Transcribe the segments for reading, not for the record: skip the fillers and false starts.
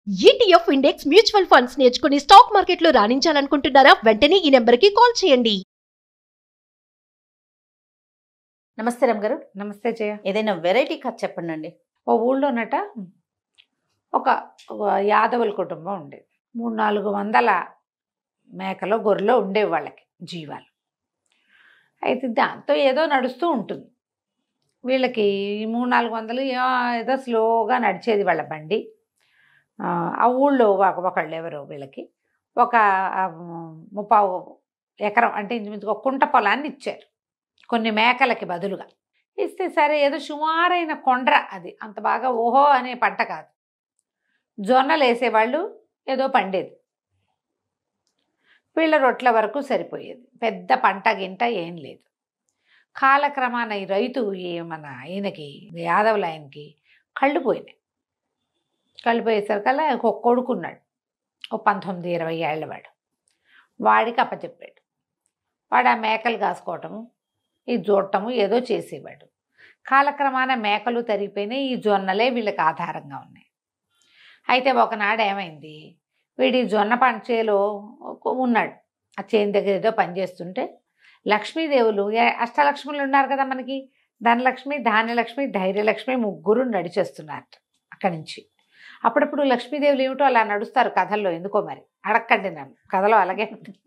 ETF index mutual funds నేర్చుకుని stock మార్కెట్లో రాణించాలనుకుంటున్నారా? వెంటనే ఈ నెంబర్కి కాల్ చేయండి. నమస్తే రామ్ గారు. నమస్తే జయ. ఏదైనా వెరైటీ కథ చెప్పండి. ఓ ఊళ్ళోనట ఒక యాదవుల కుటుంబం ఉండేది. 300-400 మేకలు గొర్రెలు ఉండేవి వాళ్ళకి జీవాలు. అయితే దాంతో ఏదో నడుస్తూ ఉంటుంది వీళ్ళకి. ఈ 300-400 ఏదో స్లోగా నడిచేది వాళ్ళ బండి. ఆ ఊళ్ళో ఒకళ్ళు ఎవరో వీళ్ళకి ఒక 30 ఎకరం అంటే ఇంచుమించుగా ఒక కుంట పొలాన్ని ఇచ్చారు కొన్ని మేకలకి బదులుగా. ఇస్తే సరే ఏదో సుమారైన కొండ్ర, అది అంత బాగా ఓహో అనే పంట కాదు. జొన్నలు వేసేవాళ్ళు, ఏదో పండేది. వీళ్ళ రొట్ల వరకు సరిపోయేది, పెద్ద పంట గింట ఏం లేదు. కాలక్రమాన ఈ రైతు మన ఈయనకి యాదవుల ఆయనకి కళ్ళు పోయినాయి. కళ్ళు పోయేసరికల్లా ఒక కొడుకున్నాడు, ఓ 19-20 ఏళ్ళ వాడు. వాడికి అప్పచెప్పాడు. వాడు ఆ మేకలు కాసుకోవటము, ఈ చూడటము ఏదో చేసేవాడు. కాలక్రమాన మేకలు తరిగిపోయినాయి, ఈ జొన్నలే వీళ్ళకి ఆధారంగా ఉన్నాయి. అయితే ఒకనాడు ఏమైంది, వీడి జొన్న పంట చేలో ఉన్నాడు. ఆ చేను దగ్గర ఏదో పనిచేస్తుంటే లక్ష్మీదేవులు, అష్టలక్ష్ములు ఉన్నారు కదా మనకి, ధనలక్ష్మి, ధాన్యలక్ష్మి, ధైర్యలక్ష్మి, ముగ్గురు నడిచేస్తున్నారు అక్కడి నుంచి. అప్పుడప్పుడు లక్ష్మీదేవులు ఏమిటో అలా నడుస్తారు కథల్లో, ఎందుకో మరి అడక్కండి నన్ను, కథలో అలాగే ఉంటుంది.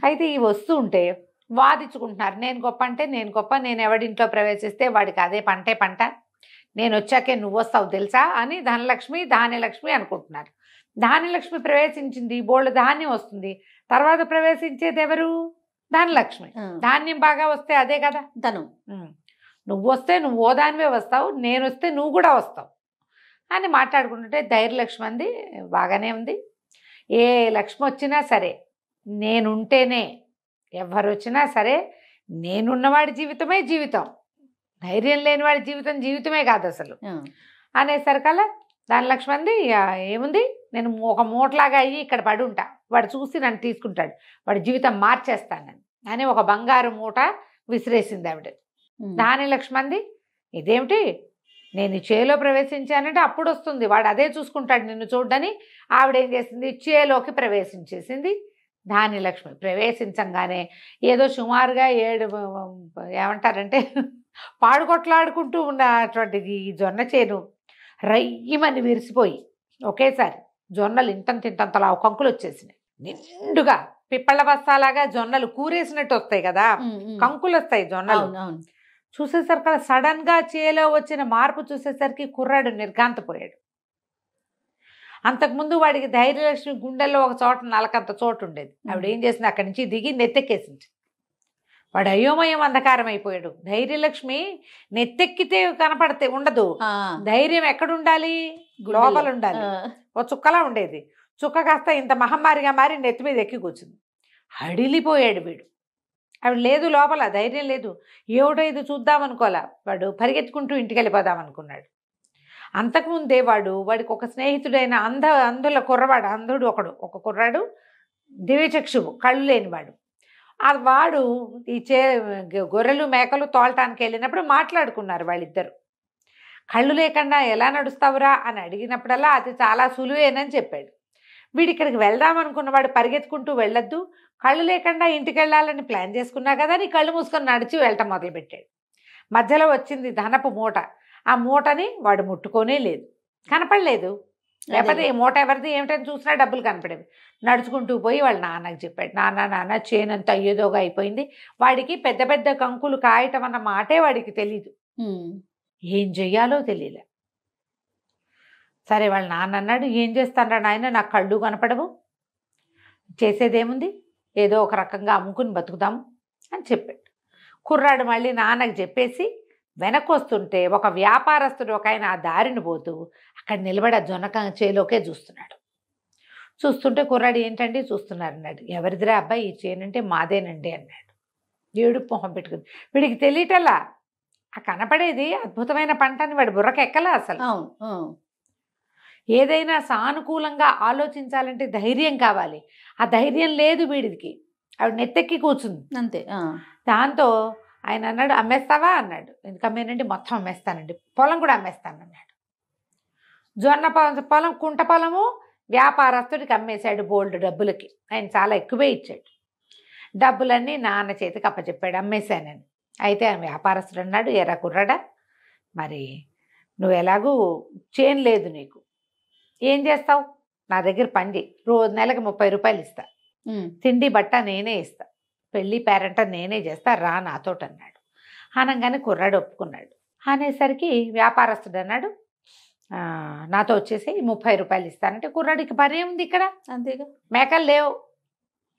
అయితే ఈ వస్తూ ఉంటే వాదించుకుంటున్నారు, నేను గొప్ప అంటే నేను గొప్ప, నేను ఎవడింట్లో ప్రవేశిస్తే వాడికి అదే పంటే పంట, నేను వచ్చాకే నువ్వు వస్తావు తెలుసా అని ధనలక్ష్మి ధాన్యలక్ష్మి అనుకుంటున్నారు. ధాన్యలక్ష్మి ప్రవేశించింది, బోళ్ళు ధాన్యం వస్తుంది. తర్వాత ప్రవేశించేది ఎవరు? ధనలక్ష్మి. ధాన్యం బాగా వస్తే అదే కదా ధనం. నువ్వు వస్తే నువ్వు ఓ దానివే వస్తావు, నేను వస్తే నువ్వు కూడా వస్తావు అని మాట్లాడుకుంటుంటే ధైర్యలక్ష్మి అంది, బాగానే ఉంది, ఏ లక్ష్మి వచ్చినా సరే నేనుంటేనే, ఎవరు వచ్చినా సరే నేనున్నవాడి జీవితమే జీవితం, ధైర్యం లేనివాడి జీవితం జీవితమే కాదు అసలు అనేసరికల్లా ధనలక్ష్మి అంది, ఏముంది, నేను ఒక మూటలాగా అయ్యి ఇక్కడ పడి ఉంటా, వాడు చూసి నన్ను తీసుకుంటాడు, వాడి జీవితం మార్చేస్తానని అని ఒక బంగారు మూట విసిరేసింది ఆవిడ. ధాన్యలక్ష్మి అంది, ఇదేమిటి, నేను చేలో ప్రవేశించానంటే అప్పుడు వస్తుంది, వాడు అదే చూసుకుంటాడు నిన్ను చూడని ఆవిడేం చేసింది, చేలోకి ప్రవేశించేసింది. ధాన్యలక్ష్మి ప్రవేశించంగానే ఏదో సుమారుగా 7 ఏమంటారంటే పాడుకొట్లాడుకుంటూ ఉన్నటువంటిది ఈ జొన్న చేను రయ్యమని విరిసిపోయి ఒకేసారి జొన్నలు ఇంతంతలా కంకులు వచ్చేసినాయి. నిండుగా పిప్పళ్ళ బస్తాలాగా జొన్నలు కూరేసినట్టు వస్తాయి కదా, కంకులు వస్తాయి జొన్నలు. చూసేసరికి సడన్ గా చేలో వచ్చిన మార్పు చూసేసరికి కుర్రాడు నిర్ఘాంతపోయాడు. అంతకుముందు వాడికి ధైర్యలక్ష్మి గుండెల్లో ఒక చోట నలకంత చోటు ఉండేది. ఆవిడ ఏం చేసింది, అక్కడి నుంచి దిగి నెత్తెక్కేసింది. వాడు అయోమయం అంధకారం అయిపోయాడు. ధైర్యలక్ష్మి నెత్తెక్కితే కనపడితే ఉండదు, ధైర్యం ఎక్కడుండాలి, లోపల ఉండాలి. ఓ చుక్కలా ఉండేది, చుక్క కాస్త ఇంత మహమ్మారిగా మారి నెత్తి మీద ఎక్కి కూర్చుంది. హడిలిపోయాడు వీడు. ఆవిడ లేదు లోపల, ధైర్యం లేదు. ఏమిటో ఇది చూద్దామనుకోలే, వాడు పరిగెత్తుకుంటూ ఇంటికి వెళ్ళిపోదామనుకున్నాడు. అంతకుముందే వాడికి ఒక స్నేహితుడైన అంధుల కుర్రవాడు, అంధుడు ఒక కుర్రాడు, దివ్యచక్షువు, కళ్ళు లేనివాడు. వాడు ఈ గొర్రెలు మేకలు తోలటానికి వెళ్ళినప్పుడు మాట్లాడుకున్నారు వాళ్ళిద్దరు. కళ్ళు లేకుండా ఎలా నడుస్తావురా అని అడిగినప్పుడల్లా అది చాలా సులువేనని చెప్పాడు. వీడు ఇక్కడికి వెళ్దామనుకున్నవాడు పరిగెత్తుకుంటూ వెళ్ళొద్దు, కళ్ళు లేకుండా ఇంటికి వెళ్ళాలని ప్లాన్ చేసుకున్నా కదా అని కళ్ళు మూసుకొని నడిచి వెళ్ళటం మొదలుపెట్టాడు. మధ్యలో వచ్చింది ధనపు మూట. ఆ మూటని వాడు ముట్టుకోనే లేదు, కనపడలేదు. లేకపోతే ఈ మూట ఎవరిది ఏమిటని చూసినా డబ్బులు కనపడేవి. నడుచుకుంటూ పోయి వాళ్ళ నాన్నకి చెప్పాడు, నాన్న చేనంతా ఏదోగా అయిపోయింది, వాడికి పెద్ద పెద్ద కంకులు కాయటం అన్న మాటే వాడికి తెలీదు, ఏం చెయ్యాలో తెలియలే. సరే వాళ్ళ నాన్న అన్నాడు, ఏం చేస్తానరా నాయన, నాకు కళ్ళు కనపడవు, చేసేదేముంది, ఏదో ఒక రకంగా అమ్ముకుని బతుకుదాము అని చెప్పాడు. కుర్రాడు మళ్ళీ నాన్నకి చెప్పేసి వెనక్కి వస్తుంటే ఒక వ్యాపారస్తుడు ఒక ఆయన ఆ దారిని పోతూ అక్కడ నిలబడి ఆ జొన్న చేలోకే చూస్తున్నాడు. చూస్తుంటే కుర్రాడు ఏంటండి చూస్తున్నారు అన్నాడు. ఎవరిదిరా అబ్బాయి ఈ చేనంటే మాదేనండి అన్నాడు. ఏడు మొహం పెట్టుకుంది. వీడికి తెలియటలా ఆ కనపడేది అద్భుతమైన పంట అని వాడి బుర్రకెక్కలా అసలు. ఏదైనా సానుకూలంగా ఆలోచించాలంటే ధైర్యం కావాలి, ఆ ధైర్యం లేదు వీడికి. ఆవిడ నెత్తెక్కి కూర్చుంది అంతే. దాంతో ఆయన అన్నాడు, అమ్మేస్తావా అన్నాడు. ఎందుకు అమ్మేనండి, మొత్తం అమ్మేస్తానండి, పొలం కూడా అమ్మేస్తాను అన్నాడు. పొలం కుంట పొలము వ్యాపారస్తుడికి అమ్మేశాడు బోల్డ్ డబ్బులకి. ఆయన చాలా ఎక్కువే ఇచ్చాడు. డబ్బులన్నీ నాన్న చేతికి అప్పచెప్పాడు అమ్మేశానని. అయితే ఆ వ్యాపారస్తుడు అన్నాడు, ఎరా కుర్రాడా, మరి నువ్వు ఎలాగూ చేను లేదు నీకు, ఏం చేస్తావు, నా దగ్గర పని చేయి, రోజు నెలకు 30 రూపాయలు ఇస్తా, తిండి బట్ట నేనే ఇస్తా, పెళ్ళి పేరంట నేనే చేస్తా, రా నాతోటి అన్నాడు. అనగానే కుర్రాడు ఒప్పుకున్నాడు. అనేసరికి వ్యాపారస్తుడు అన్నాడు, నాతో వచ్చేసి 30 రూపాయలు ఇస్తానంటే, కుర్రాడికి పని ఏముంది ఇక్కడ, అంతేగా, మేకలు లేవు,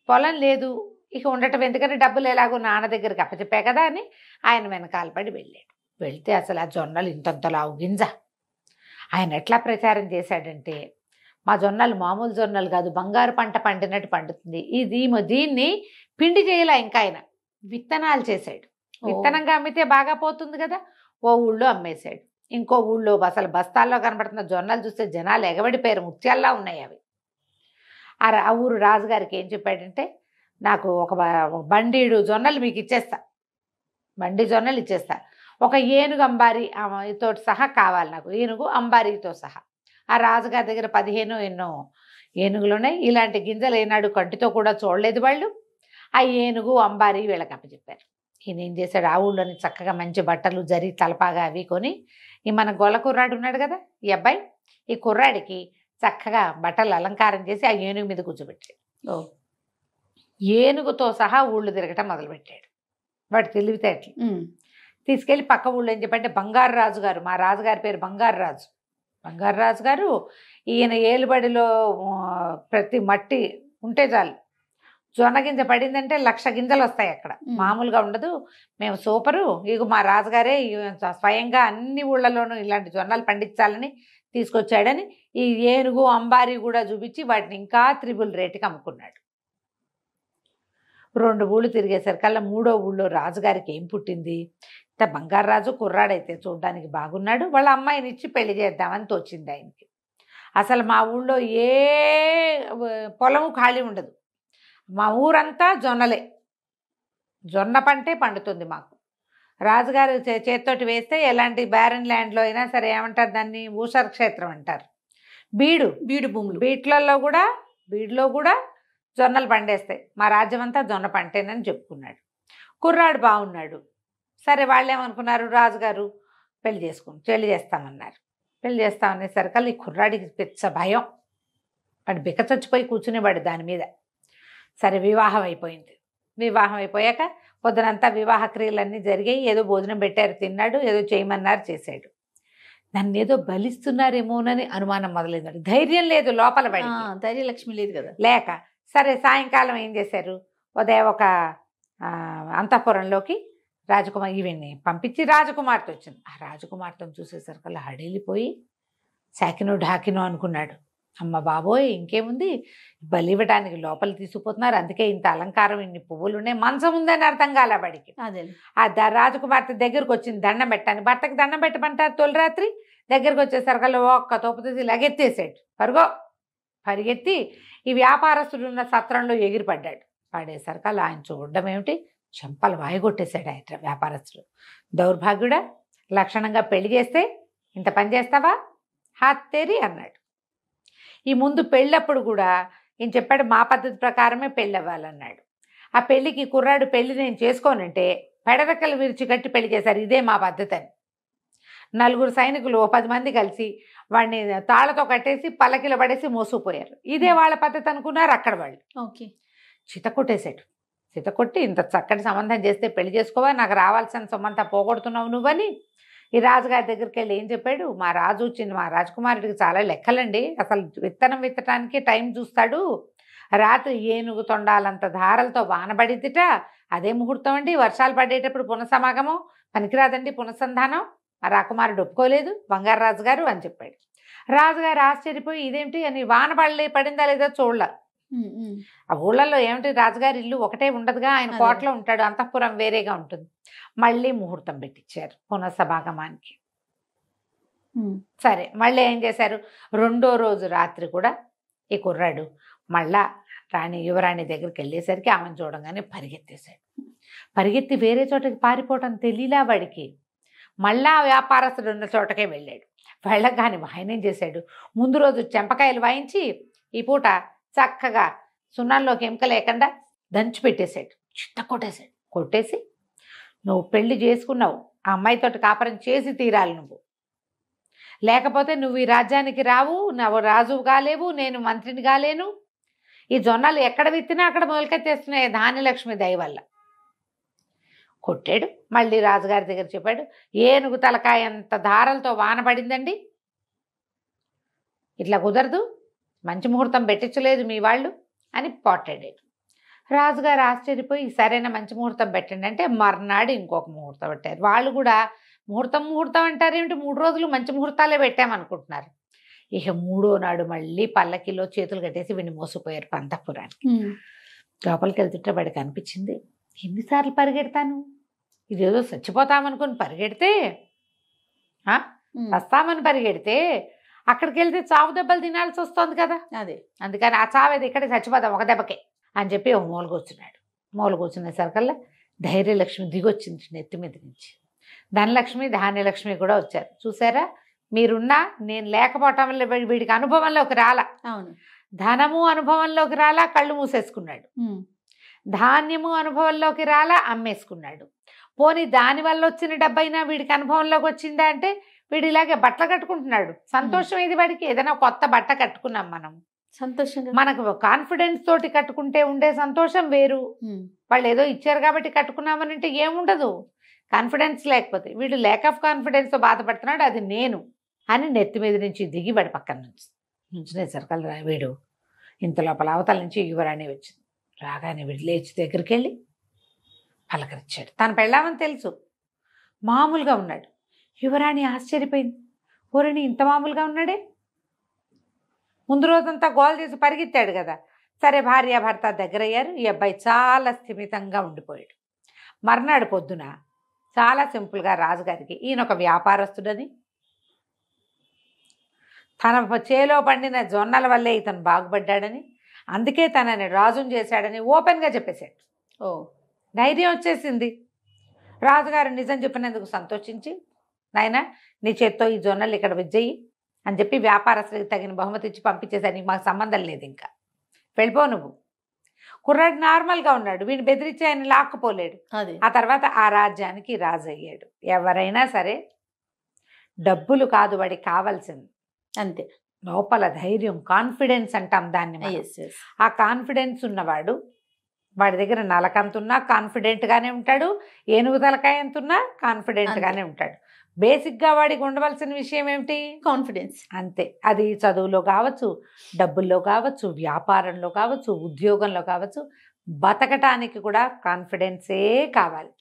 పొలం లేదు, ఇక ఉండటం ఎందుకంటే డబ్బులు ఎలాగో నాన్న దగ్గరికి అప్పచెప్పా కదా అని ఆయన వెనకాల పడి వెళ్ళాడు. వెళ్తే అసలు ఆ జొన్నలు ఇంతంతలావు గింజ. ఆయన ఎట్లా ప్రచారం చేశాడంటే, మా జొన్నలు మామూలు జొన్నలు కాదు, బంగారు పంట పండినట్టు పండుతుంది, దీన్ని పిండి చేయాల, ఇంకా ఆయన విత్తనాలు చేశాడు. విత్తనంగా అమ్మితే బాగా పోతుంది కదా. ఓ ఊళ్ళో అమ్మేశాడు, ఇంకో ఊళ్ళో అసలు బస్తాల్లో కనబడుతున్న జొన్నలు చూస్తే జనాలు ఎగబడిపోయారు, ముత్యాల్లా ఉన్నాయి అవి. ఆ ఊరు రాజుగారికి ఏం చెప్పాడంటే, నాకు ఒక బండీడు జొన్నలు మీకు ఇచ్చేస్తా, బండి జొన్నలు ఇచ్చేస్తా, ఒక ఏనుగు అంబారీ తోటి సహా కావాలి నాకు, ఏనుగు అంబారీతో సహా. ఆ రాజుగారి దగ్గర 15 ఎన్నో ఏనుగులు ఉన్నాయి. ఇలాంటి గింజలు ఏనాడు కంటితో కూడా చూడలేదు వాళ్ళు. ఆ ఏనుగు అంబారీ వీళ్ళకి అప్పచెప్పారు. ఈయన ఏం చేశాడు, ఆ ఊళ్ళోని చక్కగా మంచి బట్టలు జరి తలపాగా అవి కొని, ఈ మన గొల్ల కుర్రాడు ఉన్నాడు కదా ఈ అబ్బాయి, ఈ కుర్రాడికి చక్కగా బట్టలు అలంకారం చేసి ఆ ఏనుగు మీద కూర్చోబెట్టాడు. ఏనుగుతో సహా ఊళ్ళు తిరగటం మొదలుపెట్టాడు. వాడు తెలివితేటలు. తీసుకెళ్ళి పక్క ఊళ్ళో ఏం చెప్పంటే, బంగారు రాజు గారు, మా రాజుగారి పేరు బంగారు రాజు, బంగారు రాజు గారు, ఈయన ఏలుబడిలో ప్రతి మట్టి ఉంటే చాలు, జొన్న గింజ పడిందంటే 1,00,000 గింజలు వస్తాయి అక్కడ, మామూలుగా ఉండదు, మేము సూపరు, ఇక మా రాజుగారే స్వయంగా అన్ని ఊళ్ళలోనూ ఇలాంటి జొన్నలు పండించాలని తీసుకొచ్చాడని ఈ ఏనుగు అంబారీ కూడా చూపించి వాటిని ఇంకా 3 రేటుకి అమ్ముకున్నాడు. 2 ఊళ్ళు తిరిగేసరికల్లా 3వ ఊళ్ళో రాజుగారికి ఏం పుట్టింది, బంగారు రాజు కుర్రాడైతే చూడడానికి బాగున్నాడు, వాళ్ళ అమ్మాయిని ఇచ్చి పెళ్లి చేద్దామని తోచింది ఆయనకి. అసలు మా ఊళ్ళో ఏ పొలము ఖాళీ ఉండదు, మా ఊరంతా జొన్నలే, జొన్న పంటే పండుతుంది మాకు. రాజుగారు చేత్తోటి వేస్తే ఎలాంటి బ్యారన్ ల్యాండ్లో అయినా సరే ఏమంటారు దాన్ని, ఊషర క్షేత్రం అంటారు, బీడు భూములు, బీడులో కూడా జొన్నలు పండేస్తాయి, మా రాజ్యం అంతా జొన్న పంటేనని చెప్పుకున్నాడు. కుర్రాడు బాగున్నాడు. సరే వాళ్ళు ఏమనుకున్నారు, రాజుగారు పెళ్లి చేస్తామన్నారు. పెళ్లి చేస్తామనేసరికల్లా ఈ కుర్రాడికి పెద్ద భయం, వాడు బిక్క చచ్చిపోయి కూర్చునేవాడు దాని మీద. సరే వివాహం అయిపోయింది. వివాహం అయిపోయాక పొద్దునంతా వివాహ క్రియలన్నీ జరిగాయి, ఏదో భోజనం పెట్టారు, తిన్నాడు, ఏదో చేయమన్నారు చేశాడు. నన్ను ఏదో బలిస్తున్నారేమోనని అనుమానం మొదలైంది. ధైర్యం లేదు లోపల, ధైర్యలక్ష్మి లేదు కదా, లేక సరే సాయంకాలం ఏం చేశారు, ఉదయం ఒక అంతఃపురంలోకి ఈవిని పంపించి రాజకుమార్తె వచ్చింది. ఆ రాజకుమార్తెను చూసేసరికల్లా హడేలిపోయి సాకినో ఢాకినో అనుకున్నాడు. అమ్మ బాబోయ్, ఇంకేముంది, బలి ఇవ్వడానికి లోపల తీసుకుపోతున్నారు, అందుకే ఇంత అలంకారం, ఇన్ని పువ్వులు ఉన్నాయి, మంచం ఉందని అర్థం కాలే వాడికి. ఆ రాజకుమార్తె దగ్గరకు వచ్చింది దండం పెట్టాను, భర్తకి దండం పెట్టమంటారు తొలి రాత్రి. దగ్గరకు వచ్చేసరికల్లా ఒక్క తోపు తీసి లగెత్తేసాడు, పరిగెత్తి ఈ వ్యాపారస్తుడు ఉన్న సత్రంలో ఎగిరిపడ్డాడు. పడేసరికల్లా ఆయన చూడడం ఏమిటి, చెంపలు వాయగొట్టేశాడు ఆయన వ్యాపారస్తుడు. దౌర్భాగ్యుడా, లక్షణంగా పెళ్లి చేస్తే ఇంత పని చేస్తావా, హాత్తేరి అన్నాడు. ఈ ముందు పెళ్ళప్పుడు కూడా ఈయన చెప్పాడు, మా పద్ధతి ప్రకారమే పెళ్ళి అవ్వాలన్నాడు. ఆ పెళ్ళికి కుర్రాడు పెళ్ళి నేను చేసుకోనంటే పెడరెక్కలు విరిచి కట్టి పెళ్లి చేశారు, ఇదే మా పద్ధతి అని. 4 సైనికులు 10 మంది కలిసి వాడిని తాళ్లతో కట్టేసి పల్లకిలో పడేసి మోసుకుపోయారు. ఇదే వాళ్ళ పద్ధతి అనుకున్నారు అక్కడ వాళ్ళు. చితకొట్టేశాడు. చితకొట్టి, ఇంత చక్కటి సంబంధం చేస్తే పెళ్లి చేసుకోవా, నాకు రావాల్సిన సొమ్మంతా పోగొడుతున్నావు నువ్వని ఈ రాజుగారి దగ్గరికి వెళ్ళి ఏం చెప్పాడు, మా రాజకుమారుడికి చాలా లెక్కలండి, అసలు విత్తనం విత్తటానికి టైం చూస్తాడు, రాత్రి ఏనుగు తొండాలంత ధారలతో వానబడిద్దిట, అదే ముహూర్తం అండి, వర్షాలు పడేటప్పుడు పునఃసమాగమం పనికిరాదండి, పునఃసంధానం. ఆ రాకుమారుడు ఒప్పుకోలేదు, బంగారు రాజుగారు అని చెప్పాడు. రాజుగారు ఆశ్చర్యపోయి ఇదేమిటి అని, వాన పడిందా లేదా చూడలే. ఆ ఊళ్ళల్లో ఏమిటి, రాజుగారి ఇల్లు ఒకటే ఉండదుగా, ఆయన కోటలో ఉంటాడు, అంతఃపురం వేరేగా ఉంటుంది. మళ్ళీ ముహూర్తం పెట్టించారు పునఃసమాగమానికి. సరే మళ్ళీ ఏం చేశారు, 2వ రోజు రాత్రి కూడా ఈ కుర్రాడు మళ్ళా యువరాణి దగ్గరికి వెళ్ళేసరికి ఆమెను చూడంగానే పరిగెత్తేశాడు. పరిగెత్తి వేరే చోటకి పారిపోవటం తెలియలా వాడికి. మళ్ళా వ్యాపారస్తుడు ఉన్న చోటకే వెళ్ళాడు. వెళ్ళగానే ఆయన ఏం చేశాడు, ముందు రోజు చెంపకాయలు వాయించి ఈ పూట చక్కగా సున్నంలోకి ఎముక లేకుండా దంచి పెట్టేశాడు, చిత్త కొట్టేశాడు. కొట్టేసి నువ్వు పెళ్లి చేసుకున్నావు, ఆ అమ్మాయితోటి కాపురం చేసి తీరాలి, నువ్వు లేకపోతే నువ్వు ఈ రాజ్యానికి రావు, నువ్వు రాజు కాలేవు, నేను మంత్రిని కాలేను. ఈ జొన్నలు ఎక్కడ విత్తినా అక్కడ మొలకెత్తేస్తున్నాయి ధాన్యలక్ష్మి దయ వల్ల. కొట్టాడు. మళ్ళీ రాజుగారి దగ్గర చెప్పాడు, ఏనుగు తలకాయ అంత దారలతో వాన పడిందండి, ఇట్లా కుదరదు, మంచి ముహూర్తం పెట్టించలేదు మీ వాళ్ళు అని పోట్లాడాడు. రాజుగారు ఆశ్చర్యపోయి సరైన మంచి ముహూర్తం పెట్టండి అంటే మర్నాడు ఇంకొక ముహూర్తం పెట్టారు. వాళ్ళు కూడా ముహూర్తం అంటారేమిటి, 3 రోజులు మంచి ముహూర్తాలే పెట్టామనుకుంటున్నారు. ఇక 3వ నాడు మళ్ళీ పల్లకిలో చేతులు కట్టేసి వీడిని మోసిపోయారు పంతపురానికి. లోపలికి వెళ్తుంటే వాడికి అనిపించింది, ఎన్నిసార్లు పరిగెడతాను, ఇదేదో చచ్చిపోతామనుకుని పరిగెడితే, వస్తామని పరిగెడితే అక్కడికి వెళ్తే చావు దెబ్బలు తినాల్సి వస్తుంది కదా, అదే అందుకని ఆ చావేది ఇక్కడే చచ్చిపోతాం ఒక దెబ్బకే అని చెప్పి ఒక మూల కూర్చున్నాడు. మూల కూర్చునేసరికల్లా ధైర్యలక్ష్మి దిగొచ్చింది నెత్తి మీద నుంచి. ధనలక్ష్మి ధాన్యలక్ష్మి కూడా వచ్చారు. చూసారా, మీరున్నా నేను లేకపోవటం వల్ల వీడికి అనుభవంలోకి రాలా, అవును, ధనము అనుభవంలోకి రాలా, కళ్ళు మూసేసుకున్నాడు. ధాన్యము అనుభవంలోకి రాలా, అమ్మేసుకున్నాడు. పోనీ దానివల్ల వచ్చిన డబ్బైనా వీడికి అనుభవంలోకి వచ్చిందా అంటే వీడు ఇలాగే బట్టలు కట్టుకుంటున్నాడు. సంతోషం ఇది వాడికి, ఏదైనా కొత్త బట్ట కట్టుకున్నాం మనం, సంతోషంగా మనకు కాన్ఫిడెన్స్ తోటి కట్టుకుంటే ఉండే సంతోషం వేరు. వాళ్ళు ఏదో ఇచ్చారు కాబట్టి కట్టుకున్నామని అంటే ఏముండదు, కాన్ఫిడెన్స్ లేకపోతే. వీడు ల్యాక్ ఆఫ్ కాన్ఫిడెన్స్తో బాధపడుతున్నాడు, అది నేను అని నెత్తి మీద నుంచి దిగి వాడి పక్కన నుంచునే సర్కల్ వీడు ఇంత లోపల అవతల నుంచి యువరాణి వచ్చింది. రాగానే వీడు లేచి దగ్గరికి వెళ్ళి పలకరించాడు. తన పెళ్ళామని తెలుసు, మామూలుగా ఉన్నాడు. యువరాణి ఆశ్చర్యపోయింది, ఊరిని ఇంత మామూలుగా ఉన్నాడే, ముందు రోజంతా గోల్ చేసి పరిగెత్తాడు కదా. సరే, భార్య భర్త దగ్గరయ్యారు. ఈ అబ్బాయి చాలా స్థిమితంగా ఉండిపోయాడు. మర్నాడు పొద్దున చాలా సింపుల్గా రాజుగారికి, ఈయన ఒక వ్యాపారస్తుడని, తన చేలో పండిన జొన్నల వల్లే ఇతను బాగుపడ్డాడని, అందుకే తనని రాజుని చేశాడని ఓపెన్గా చెప్పేశాడు. ఓ, ధైర్యం వచ్చేసింది. రాజుగారు నిజం చెప్పినందుకు సంతోషించి, నాయనా నీ చేత్తో ఈ జొన్నలు ఇక్కడ విజ్జయి అని చెప్పి వ్యాపారస్తుడికి తగిన బహుమతి ఇచ్చి పంపించేశాడు. నీకు మాకు సంబంధం లేదు, ఇంకా వెళ్ళిపో నువ్వు. కుర్రాడు నార్మల్గా ఉన్నాడు, వీడిని బెదిరించి ఆయన లాక్కుపోలేడు. అదే ఆ తర్వాత ఆ రాజ్యానికి రాజు అయ్యాడు. ఎవరైనా సరే డబ్బులు కాదు వాడికి కావాల్సింది, అంతే, లోపల ధైర్యం, కాన్ఫిడెన్స్ అంటాం దాన్ని మనం. ఆ కాన్ఫిడెన్స్ ఉన్నవాడు, వాడి దగ్గర నలకంతున్నా కాన్ఫిడెంట్గానే ఉంటాడు, ఏనుగు తలకాయ ఎంతున్నా కాన్ఫిడెంట్గానే ఉంటాడు. బేసిక్గా వాడికి ఉండవలసిన విషయం ఏమిటి, కాన్ఫిడెన్స్, అంతే. అది చదువులో కావచ్చు, డబ్బుల్లో కావచ్చు, వ్యాపారంలో కావచ్చు, ఉద్యోగంలో కావచ్చు, బతకటానికి కూడా కాన్ఫిడెన్సే కావాలి.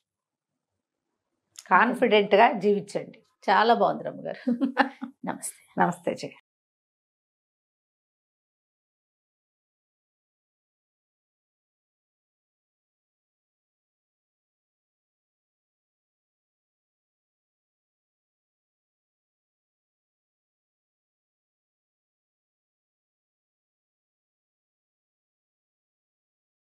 కాన్ఫిడెంట్గా జీవించండి. చాలా బాగుంది రమ్మగారు. నమస్తే. నమస్తే జయ.